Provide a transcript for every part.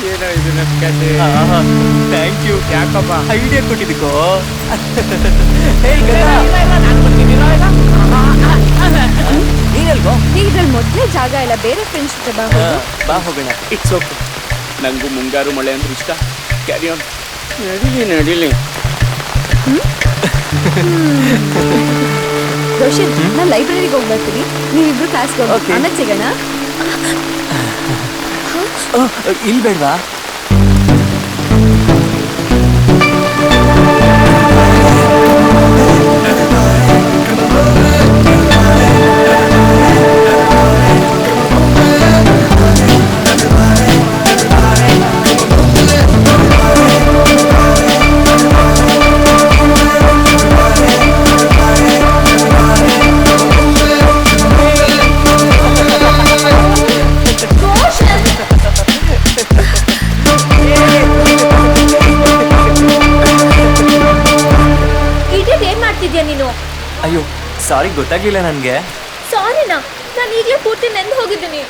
ಏನೋ ಇದು ನನ್ನ ಕತೆ. Thank you. ಯಾಕಪ್ಪ ಐಡಿಯಾ ಕೊಟ್ಟಿದ್ದಕ್ಕೋ. ಇದ್ರಲ್ಲಿ ಮೊದಲೇ ಜಾಗ ಇಲ್ಲ, ಬೇರೆ ಫ್ರೆಂಡ್ಸ್ ಜೊತೆ ಬಾ ಹೋಗೋಣ. It's okay. ನನಗೂ ಮುಂಗಾರು ಮಳೆ ಅಂದ್ರೆ ಇಷ್ಟ. Carry on. ನಡೀಲಿ. ರೋಷನ್, ನಾನು ಲೈಬ್ರರಿಗೆ ಹೋಗಿ ಬರ್ತೀನಿ, ನೀವಿಬ್ರು ಕ್ಲಾಸ್ಗೆ ಹೋಗಿ ಆಮೇಲೆ ಸಿಗೋಣ. ಇಲ್ಲಿ ಬೇಡವಾ? ಅಯ್ಯೋ ಸಾರಿ, ಗೊತ್ತಾಗ್ಲಿಲ್ಲ ನನಗೆ. ಸಾರಿನಾ? ನಾನು ಈಗಲೇ ಪೂರ್ತಿ ನೆಂದು ಹೋಗಿದ್ದೀನಿ.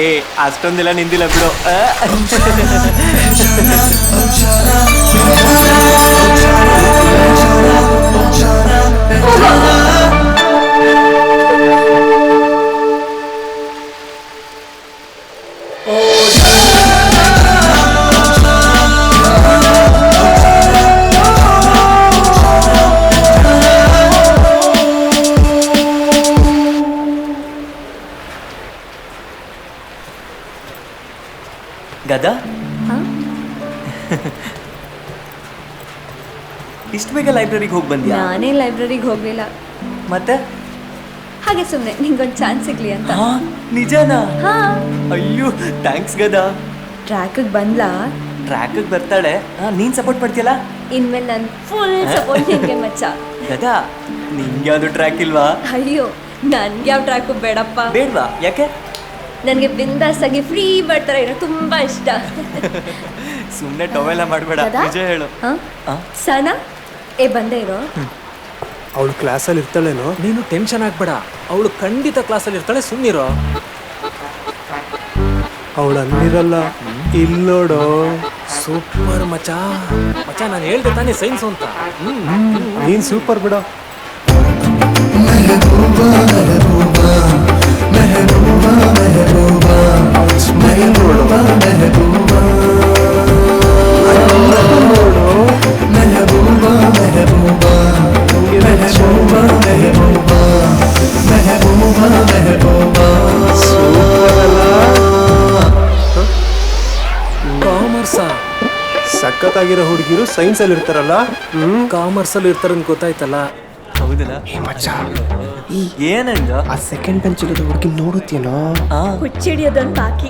ಏ ಅಷ್ಟೊಂದೆಲ್ಲ ನಿಂದಿಲ್ಲ ಬಿಡು. ಗದಾ, ಇಷ್ಟು ಬೇಗ ಲೈಬ್ರರಿಗೆ ಹೋಗಿ ಬಂದ್ಯಾ? ನಾನೇ ಲೈಬ್ರರಿಗೆ ಹೋಗ್ಲಿಲ್ಲ, ಮತ್ತೆ ಹಾಗೆ ಸುಮ್ಮನೆ ನಿಂಗೊಂದು ಚಾನ್ಸ್ ಸಿಗ್ಲಿ ಅಂತ. ನಿಜನಾ? ಹಾ. ಅಯ್ಯೋ ಥ್ಯಾಂಕ್ಸ್ ಗದಾ. ಟ್ರ್ಯಾಕಿಗೆ ಬಂದ್ಲಾ? ಟ್ರ್ಯಾಕಿಗೆ ಬರ್ತಾಳೆ. ನೀನ್ ಸಪೋರ್ಟ್ ಮಾಡ್ತೀಯಲ್ಲ? ಇನ್ಮೇಲೆ ನಾನು ಫುಲ್ ಸಪೋರ್ಟ್ ನಿನ್ಗೆ ಮಚ್ಚ. ಗದಾ, ನಿಂಗೆ ಯಾವ್ದು ಟ್ರ್ಯಾಕ್ ಇಲ್ವಾ? ಅಯ್ಯೋ, ನನ್ಗೆ ಯಾವ ಟ್ರ್ಯಾಕು ಬೇಡಪ್ಪ. ಬೇಡ್ವಾ? ಯಾಕೆ? ನನಗೆ ಬಿಂದಾಸ್ ಆಗಿ ಫ್ರೀ ಬರ್ತಾರೆ ಇರೋ ತುಂಬಾ ಇಷ್ಟ. ಸುಮ್ಮನೆ ಟೊವೆಲ್ಲ ಮಾಡಬೇಡ, ನಿಜ ಹೇಳು. ಸನಾ, ಬಂದೇ ಇರೋ. ಅವಳು ಕ್ಲಾಸಲ್ಲಿ ಇರ್ತಾಳೇನೋ? ನೀನು ಟೆನ್ಷನ್ ಆಗ್ಬೇಡ, ಅವಳು ಖಂಡಿತ ಕ್ಲಾಸಲ್ಲಿ ಇರ್ತಾಳೆ, ಸುಮ್ಮನಿರೋ. ಅವಳು ಅಲ್ಲಿರಲ್ಲ, ಇಲ್ಲೋಡು. ಸೂಪರ್ ಮಚ. ನಾನು ಹೇಳ್ದೆ ತಾನೇ ಸೈನ್ಸ್ ಅಂತ. ನೀನ್ ಸೂಪರ್ ಬಿಡ. ಕಾಮರ್ಸಾ? ಸಖತ್ತಾಗಿರೋ ಹುಡುಗಿರು ಸೈನ್ಸ್ ಅಲ್ಲಿ ಇರ್ತಾರಲ್ಲ. ಕಾಮರ್ಸ್ ಅಲ್ಲಿ ಇರ್ತಾರ ಗೊತ್ತಾಯ್ತಲ್ಲ. ಹೌದಲ್ಲ? ಏನಂದ? ಆ ಸೆಕೆಂಡ್ ಬೆಂಚ್ ಇರೋದು ಹುಡುಗಿ ನೋಡುತ್ತೇನೋ? ಹುಚ್ಚಿಡಿಯೋದೊಂದು ಬಾಕಿ.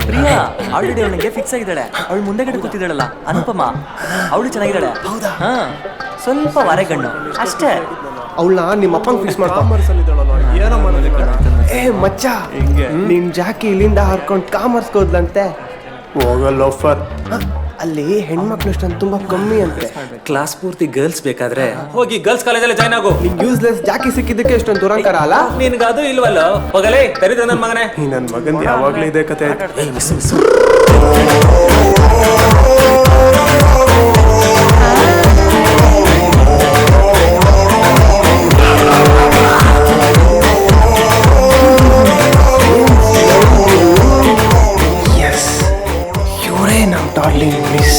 ಪ್ರಿಯಾ ಆಲ್ರೆಡಿ ಅವಳಿಗೆ ಫಿಕ್ಸ್ ಆಗಿದ್ದಾಳೆ. ಅವಳು ಮುಂದೆ ಗಡೆ ಕೂತಿದ್ದಾಳಲ್ಲ, ಅನುಪಮ, ಅವಳು ಚೆನ್ನಾಗಿದ್ದಾಳೆ. ಹಾ, ಸ್ವಲ್ಪ ವಾರೆಗಣ್ಣು ಅಷ್ಟೇ. ಅವಳನ್ನ ನಿಮ್ಮ ಅಪ್ಪಂಗೆ ಫಿಕ್ಸ್ ಮಾಡ್ಕೊ. ಏ ಮಚ್ಚ, ನಿನ್ ಜಾಕಿ ಇಲ್ಲಿಂದ ಹಾರ್ಕೊಂಡು ಕಾಮರ್ಸ್ ಹೋದ್ಲಂತೆ. ಹೋಗಲ್ಲ ಆಫರ್. ಅಲ್ಲಿ ಹೆಣ್ಮಕ್ಳು ಅಷ್ಟೊಂದು ತುಂಬಾ ಕಮ್ಮಿ ಅಂತೆ. ಕ್ಲಾಸ್ ಪೂರ್ತಿ ಗರ್ಲ್ಸ್ ಬೇಕಾದ್ರೆ ಹೋಗಿ ಗರ್ಲ್ಸ್ ಕಾಲೇಜಲ್ಲಿ ಜಾಯ್ನ್ ಆಗು. ನಿಂಗೆ ಯೂಸ್ಲೆಸ್ ಜಾಕಿ ಸಿಕ್ಕಿದ್ದಕ್ಕೆ ಎಷ್ಟೊಂದು ದುರಂಕಾರ ಅಲ್ಲ? ನಿನ್ಗದು ಇಲ್ವಲ್ಲ? ಹೋಗಲೇ ಕರೀತ ನನ್ನ ಮಗನೇ. ನನ್ನ ಮಗಂದು ಯಾವಾಗ್ಲೂ ಇದೆ ಕತೆ. ಇವರೇ ನಮ್ಮ ಡಾರ್ಲಿಂಗ್ ಮಿಸ್.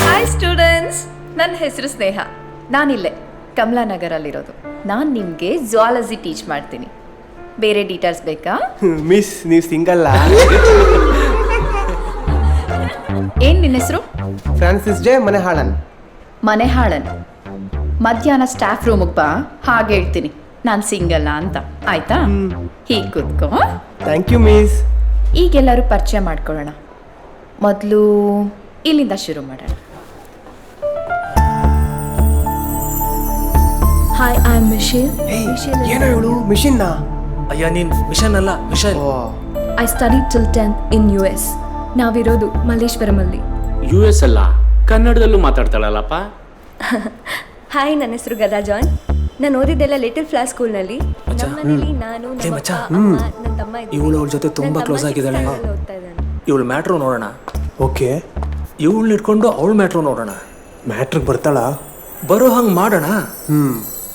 ಹಾಯ್ ಸ್ಟೂಡೆಂಟ್ಸ್, ನನ್ನ ಹೆಸರು ಸ್ನೇಹ. ನಾನಿಲ್ಲೇ ಕಮಲಾನಗರಲ್ಲಿರೋದು. ನಾನು ನಿಮಗೆ ಝುವಾಲಜಿ ಟೀಚ್ ಮಾಡ್ತೀನಿ. ಬೇರೆ ಡೀಟೇಲ್ಸ್ ಬೇಕಾ? ಮಿಸ್, ನೀವು ಸಿಂಗಲ್ಲ? ಏನು ನಿನ್ನ ಹೆಸರು? ಫ್ರಾನ್ಸಿಸ್ ಜೆ ಮನೆಹಾಳನ್. ಮನೆಹಾಳನ್. ಮಧ್ಯಾಹ್ನ ಸ್ಟಾಫ್ ರೂಮಿಗೆ ಬಾ, ಹಾಗೆ ಹೇಳ್ತೀನಿ ನಾನು ಸಿಂಗಲ್ಲ ಅಂತ, ಆಯ್ತಾ? ಹೀಗೆ ಕೂತ್ಕೋ. Thank you miss. ಈಗೆಲ್ಲರೂ ಪರಿಚಯ ಮಾಡ್ಕೊಳ್ಳೋಣ. ಮೊದಲು ಇಲ್ಲಿಂದ ಶುರು ಮಾಡೋಣ. Hi, I am Michelle. ಏನೋ ಹೇಳು, ಮಿಷಿನ್ನ? ಅಯ್ಯ, ನೀನ್ ಮಿಷನ್ ಅಲ್ಲ, mission. I study till 10th in US. ನಾವಿರೋದು ಮಲ್ಲೇಶ್ವರಮಲ್ಲಿ. US ಅಲ್ಲ, ಕನ್ನಡದಲ್ಲೂ ಮಾತಾಡ್ತಾಳಲ್ಲಪ್ಪ. ಹಾಯ್, ನನ್ನ ಹೆಸರು ಗದಾ ಜಾನ್. ನಾನು ಓದಿದ್ದೆಲ್ಲ ಲಿಟಲ್ ಫ್ಲಾಸ್ ಸ್ಕೂಲ್ನಲ್ಲಿ. ಮಚ್ಚ. ನಮ್ಮನೇಲಿ ನಾನು, ಏ ನಮ್ಮ ಮಚ್ಚ. ಅಪ್ಪ, ಅಮ್ಮ, ನನ್ನ ತಮ್ಮ ಇದ್ದಾರೆ. ಇವಳು ಅವ್ಳ ಜೊತೆ ತುಂಬಾ ನನ್ನ ತಮ್ಮ ಕ್ಲೋಸ್ ಆಗಿದ್ದಾಳೆ. sixth standard ಓದ್ತಾ ಇದ್ದಾನೆ. ಇವಳು ಮ್ಯಾಟ್ರು ನೋಡೋಣ. ಓಕೆ, ಇವಳನ್ನ ಇಟ್ಕೊಂಡು ಅವಳ ಮ್ಯಾಟ್ರು ನೋಡೋಣ. ಮ್ಯಾಟ್ರಿಗೆ ಬರ್ತಾಳಾ? ಬರೋ ಹಂಗೆ ಮಾಡೋಣ.